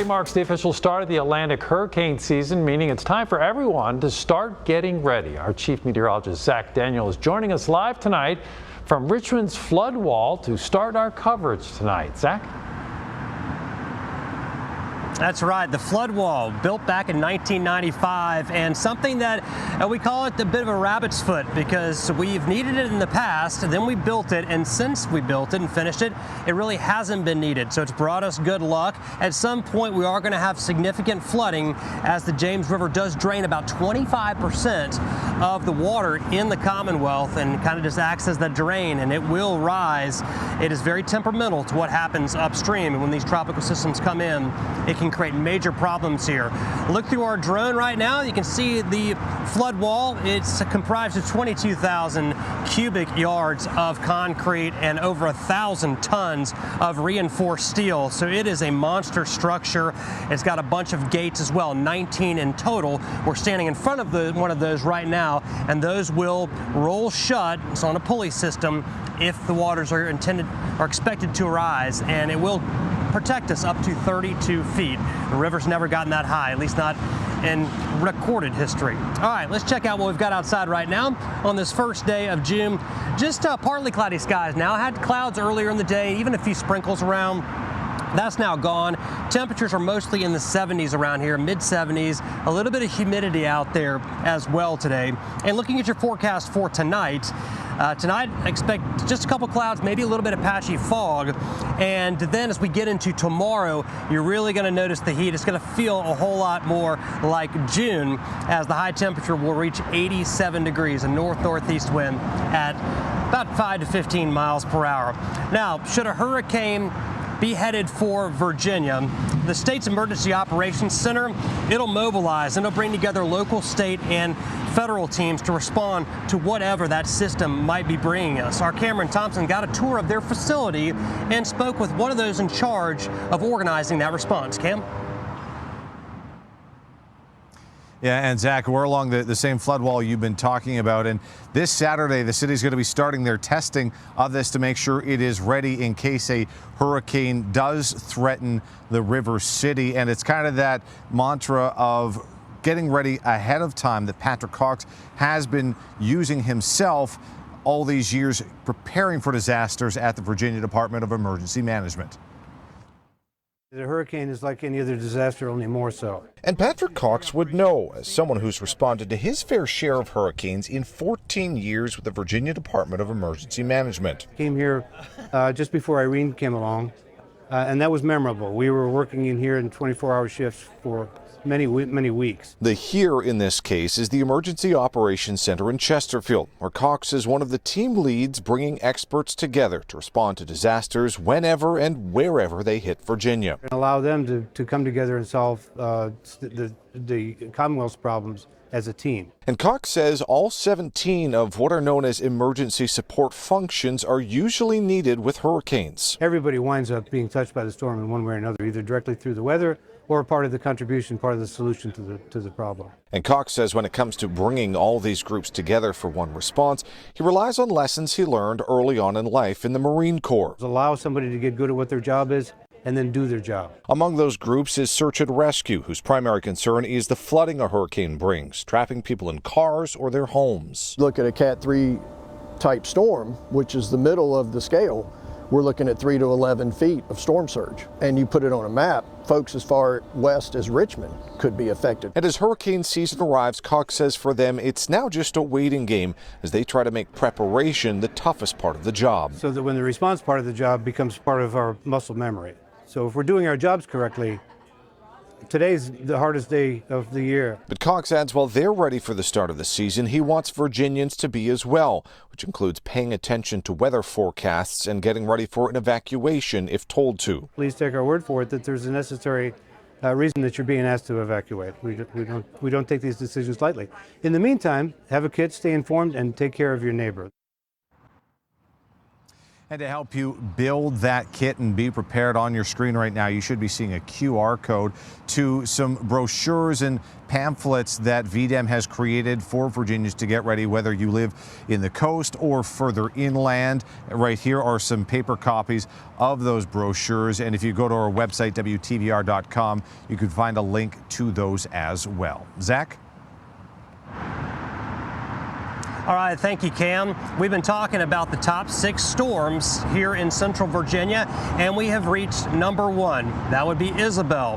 Friday marks the official start of the Atlantic hurricane season, meaning it's time for everyone to start getting ready. Our chief meteorologist Zach Daniel is joining us live tonight from Richmond's flood wall to start our coverage tonight. Zach? That's right, the flood wall, built back in 1995, and something that we call it a bit of a rabbit's foot because we've needed it in the past, and then we built it, and since we built it and finished it, it really hasn't been needed. So it's brought us good luck. At some point, we are going to have significant flooding as the James River does drain about 25% of the water in the Commonwealth and kind of just acts as the drain, and it will rise. It is very temperamental to what happens upstream, and when these tropical systems come in, it can create major problems here. Look through our drone right now. You can see the flood wall. It's comprised of 22,000 cubic yards of concrete and over 1,000 tons of reinforced steel. So it is a monster structure. It's got a bunch of gates as well, 19 in total. We're standing in front of one of those right now, and those will roll shut. It's on a pulley system if the waters are expected to rise, and it will protect us up to 32 feet. The river's never gotten that high, at least not in recorded history. All right, let's check out what we've got outside right now on this first day of June. Just partly cloudy skies now. Had clouds earlier in the day, even a few sprinkles around. That's now gone. Temperatures are mostly in the 70s around here, mid 70s. A little bit of humidity out there as well today. And looking at your forecast for tonight, expect just a couple clouds, maybe a little bit of patchy fog. And then as we get into tomorrow, you're really going to notice the heat. It's going to feel a whole lot more like June as the high temperature will reach 87 degrees, a north-northeast wind at about 5 to 15 miles per hour. Now, should a hurricane be headed for Virginia, the state's Emergency Operations Center, it'll mobilize and it'll bring together local, state, and federal teams to respond to whatever that system might be bringing us. Our Cameron Thompson got a tour of their facility and spoke with one of those in charge of organizing that response. Cam? Yeah, and Zach, we're along the same flood wall you've been talking about. And this Saturday, the city's going to be starting their testing of this to make sure it is ready in case a hurricane does threaten the river city. And it's kind of that mantra of getting ready ahead of time that Patrick Cox has been using himself all these years, preparing for disasters at the Virginia Department of Emergency Management. The hurricane is like any other disaster, only more so. And Patrick Cox would know, as someone who's responded to his fair share of hurricanes in 14 years with the Virginia Department of Emergency Management. Came here just before Irene came along, and that was memorable. We were working in here in 24-hour shifts for many weeks. The here in this case is the Emergency Operations Center in Chesterfield, where Cox is one of the team leads bringing experts together to respond to disasters whenever and wherever they hit Virginia. And allow them to come together and solve the Commonwealth's problems as a team. And Cox says all 17 of what are known as emergency support functions are usually needed with hurricanes. Everybody winds up being touched by the storm in one way or another, either directly through the weather or part of the contribution, part of the solution to the problem. And Cox says when it comes to bringing all these groups together for one response, he relies on lessons he learned early on in life in the Marine Corps. Allow somebody to get good at what their job is and then do their job. Among those groups is search and rescue, whose primary concern is the flooding a hurricane brings, trapping people in cars or their homes. Look at a Cat 3 type storm, which is the middle of the scale. We're looking at 3 to 11 feet of storm surge. And you put it on a map, folks as far west as Richmond could be affected. And as hurricane season arrives, Cox says for them it's now just a waiting game as they try to make preparation the toughest part of the job. So that when the response part of the job becomes part of our muscle memory. So if we're doing our jobs correctly, today's the hardest day of the year. But Cox adds while they're ready for the start of the season, he wants Virginians to be as well, which includes paying attention to weather forecasts and getting ready for an evacuation if told to. Please take our word for it that there's a necessary reason that you're being asked to evacuate. We don't take these decisions lightly. In the meantime, have a kid, stay informed, and take care of your neighbor. And to help you build that kit and be prepared, on your screen right now, you should be seeing a QR code to some brochures and pamphlets that VDEM has created for Virginians to get ready, whether you live in the coast or further inland. Right here are some paper copies of those brochures. And if you go to our website, WTVR.com, you can find a link to those as well. Zach? All right, thank you, Cam. We've been talking about the top 6 storms here in central Virginia, and we have reached number 1. That would be Isabel.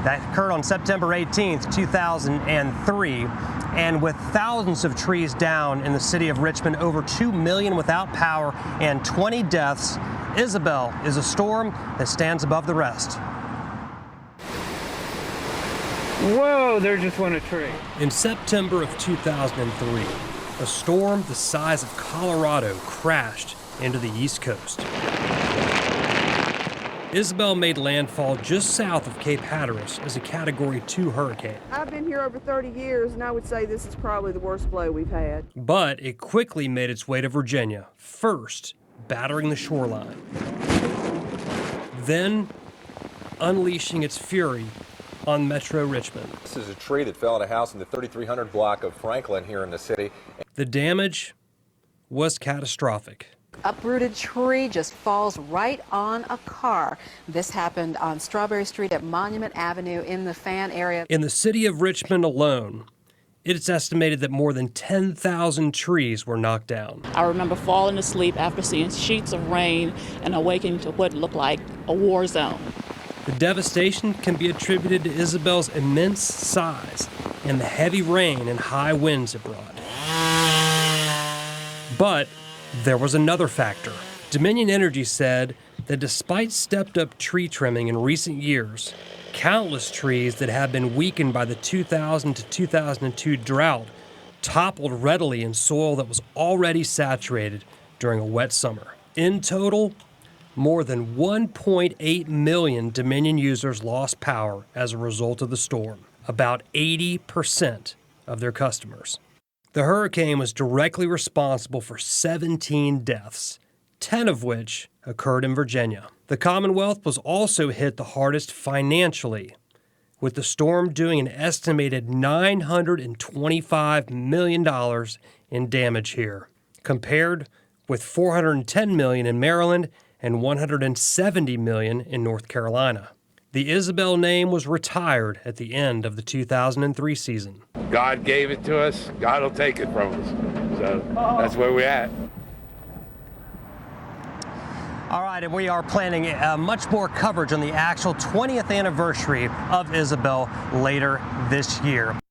That occurred on September 18th, 2003. And with thousands of trees down in the city of Richmond, over 2 million without power, and 20 deaths, Isabel is a storm that stands above the rest. Whoa, there just went a tree. In September of 2003, a storm the size of Colorado crashed into the East Coast. Isabel made landfall just south of Cape Hatteras as a Category 2 hurricane. I've been here over 30 years, and I would say this is probably the worst blow we've had. But it quickly made its way to Virginia, first battering the shoreline, then unleashing its fury on Metro Richmond. This is a tree that fell on a house in the 3300 block of Franklin here in the city. The damage was catastrophic. Uprooted tree just falls right on a car. This happened on Strawberry Street at Monument Avenue in the Fan area. In the city of Richmond alone, it's estimated that more than 10,000 trees were knocked down. I remember falling asleep after seeing sheets of rain and awakening to what looked like a war zone. The devastation can be attributed to Isabel's immense size and the heavy rain and high winds it brought. But there was another factor. Dominion Energy said that despite stepped-up tree trimming in recent years, countless trees that had been weakened by the 2000 to 2002 drought toppled readily in soil that was already saturated during a wet summer. In total, more than 1.8 million Dominion users lost power as a result of the storm, about 80% of their customers. The hurricane was directly responsible for 17 deaths, 10 of which occurred in Virginia. The Commonwealth was also hit the hardest financially, with the storm doing an estimated $925 million in damage here, compared with $410 million in Maryland and $170 million in North Carolina. The Isabel name was retired at the end of the 2003 season. God gave it to us, God will take it from us. So that's where we're at. All right, and we are planning much more coverage on the actual 20th anniversary of Isabel later this year.